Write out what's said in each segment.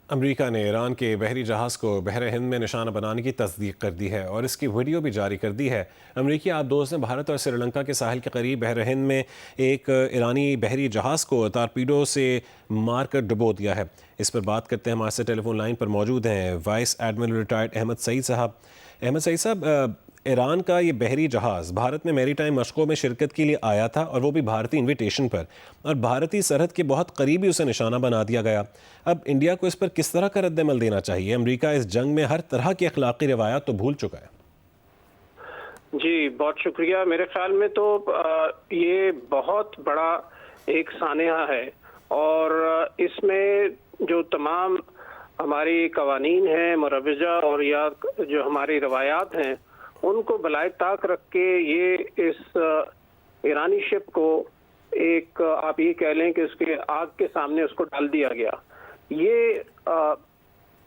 America ने Iran के बहरी जहाज़ को बहर हिंद में निशाना बनाने की तस्दीक कर दी है और इसकी वीडियो भी जारी कर दी है। अमेरिकी आबदोज ने भारत और श्रीलंका के साहिल के करीब बहर हिंद में एक ईरानी बहरी जहाज़ को टारपीडो से मारकर डुबो दिया है। इस पर बात करते हैं, हमारे से टेलीफोन लाइन पर मौजूद हैं vice admiral retired Ahmed Saeed साहब। अहमद सईद साहब, ईरान का ये बहरी जहाज़ भारत में मैरीटाइम मशकों में शिरकत के लिए आया था और वो भी भारतीय इन्विटेशन पर, और भारतीय सरहद के बहुत करीब ही उसे निशाना बना दिया गया। अब इंडिया को इस पर किस तरह का रद्द-ए-अमल देना चाहिए? अमेरिका इस जंग में हर तरह की अखलाकी रिवायात तो भूल चुका है। जी, बहुत शुक्रिया। मेरे ख्याल में तो ये बहुत बड़ा एक सानेहा है और इसमें जो तमाम हमारी कवानीन हैं मुरवजा और या जो हमारी रवायात हैं उनको बलाए ताक रख के ये इस ईरानी शिप को एक आप ये कह लें कि उसके आग के सामने उसको डाल दिया गया। ये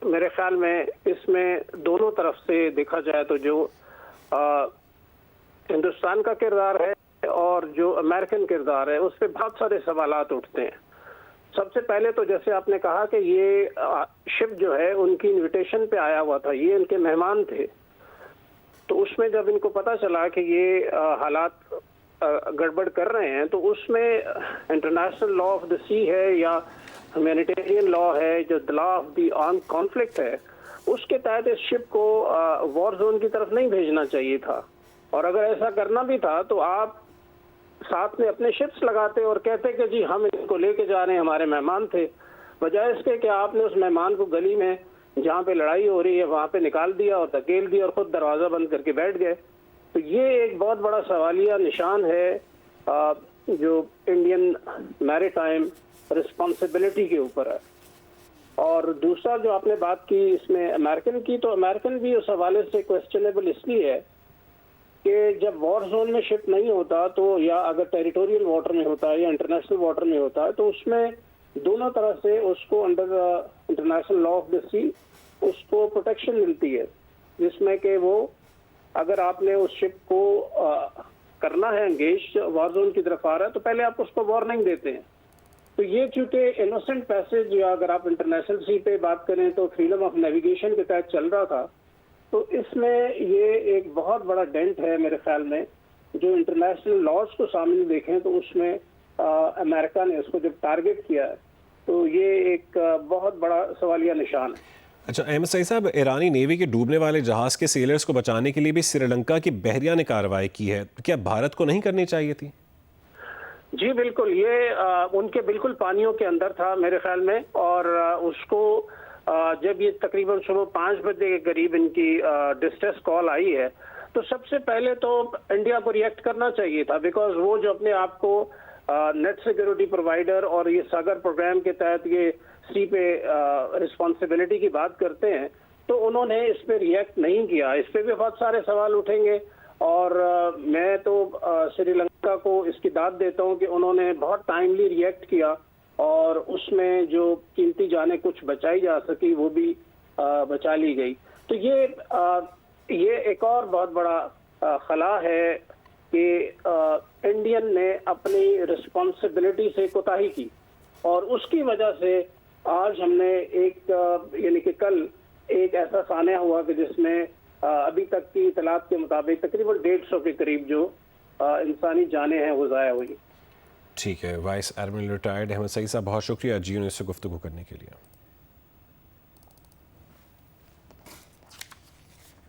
मेरे ख्याल में इसमें दोनों तरफ से देखा जाए तो जो हिंदुस्तान का किरदार है और जो अमेरिकन किरदार है उस पर बहुत सारे सवालात उठते हैं। सबसे पहले तो जैसे आपने कहा कि ये शिप जो है उनकी इनविटेशन पे आया हुआ था, ये इनके मेहमान थे। तो उसमें जब इनको पता चला कि ये हालात गड़बड़ कर रहे हैं तो उसमें इंटरनेशनल लॉ ऑफ द सी है या ह्यूमैनिटेरियन लॉ है, जो the law of the armed conflict है, उसके तहत इस शिप को वॉर जोन की तरफ नहीं भेजना चाहिए था। और अगर ऐसा करना भी था तो आप साथ में अपने शिप्स लगाते और कहते कि जी हम इनको लेके जा रहे हैं, हमारे मेहमान थे, बजाय इसके कि आपने उस मेहमान को गली में जहाँ पे लड़ाई हो रही है वहाँ पे निकाल दिया और धकेल दिया और खुद दरवाज़ा बंद करके बैठ गए। तो ये एक बहुत बड़ा सवालिया निशान है जो इंडियन मैरीटाइम रिस्पॉन्सिबिलिटी के ऊपर है। और दूसरा जो आपने बात की इसमें अमेरिकन की, तो अमेरिकन भी उस हवाले से क्वेश्चनेबल इसलिए है कि जब वॉर जोन में शिप नहीं होता तो, या अगर टेरिटोरियल वाटर में होता है या इंटरनेशनल वाटर में होता है, तो उसमें दोनों तरह से उसको under international law of the sea उसको प्रोटेक्शन मिलती है, जिसमें कि वो अगर आपने उस शिप को करना है एंगेज, वॉर जोन की तरफ आ रहा है, तो पहले आप उसको वार्निंग देते हैं। तो ये चूंकि इनोसेंट पैसेज, या अगर आप इंटरनेशनल सी पे बात करें तो फ्रीडम ऑफ नेविगेशन के तहत चल रहा था, तो इसमें ये एक बहुत बड़ा डेंट है मेरे ख्याल में। जो इंटरनेशनल लॉज को सामने देखें तो उसमें अमेरिका ने उसको जब टारगेट किया है तो ये एक बहुत बड़ा सवालिया निशान है। अच्छा अहमद सईद साहब, ईरानी नेवी के डूबने वाले जहाज़ के सेलर्स को बचाने के लिए भी श्रीलंका की बहरिया ने कार्रवाई की है, क्या भारत को नहीं करनी चाहिए थी? जी बिल्कुल, ये उनके बिल्कुल पानियों के अंदर था मेरे ख्याल में, और उसको जब ये तकरीबन सुबह 5 बजे के करीब इनकी डिस्ट्रेस कॉल आई है तो सबसे पहले तो इंडिया को रिएक्ट करना चाहिए था, बिकॉज वो जो अपने आप को नेट सिक्योरिटी प्रोवाइडर और ये सागर प्रोग्राम के तहत ये सी पे रिस्पॉन्सिबिलिटी की बात करते हैं, तो उन्होंने इस पे रिएक्ट नहीं किया। इस पे भी बहुत सारे सवाल उठेंगे और मैं तो श्रीलंका को इसकी दाद देता हूँ कि उन्होंने बहुत टाइमली रिएक्ट किया और उसमें जो कीमती जानें कुछ बचाई जा सकी वो भी बचा ली गई। तो ये एक और बहुत बड़ा खला है कि इंडियन ने अपनी रिस्पॉन्सिबिलिटी से कोताही की और उसकी वजह से आज हमने एक यानी कि कल एक ऐसा सानिया हुआ कि जिसमें अभी तक की इतलात के मुताबिक तकरीबन 150 के करीब जो इंसानी जानें हैं वो ज़ाया हुई। ठीक है, vice admiral retired Ahmed Saeed साहब, बहुत शुक्रिया जी न्यूज़ से गुफ्तगू करने के लिए।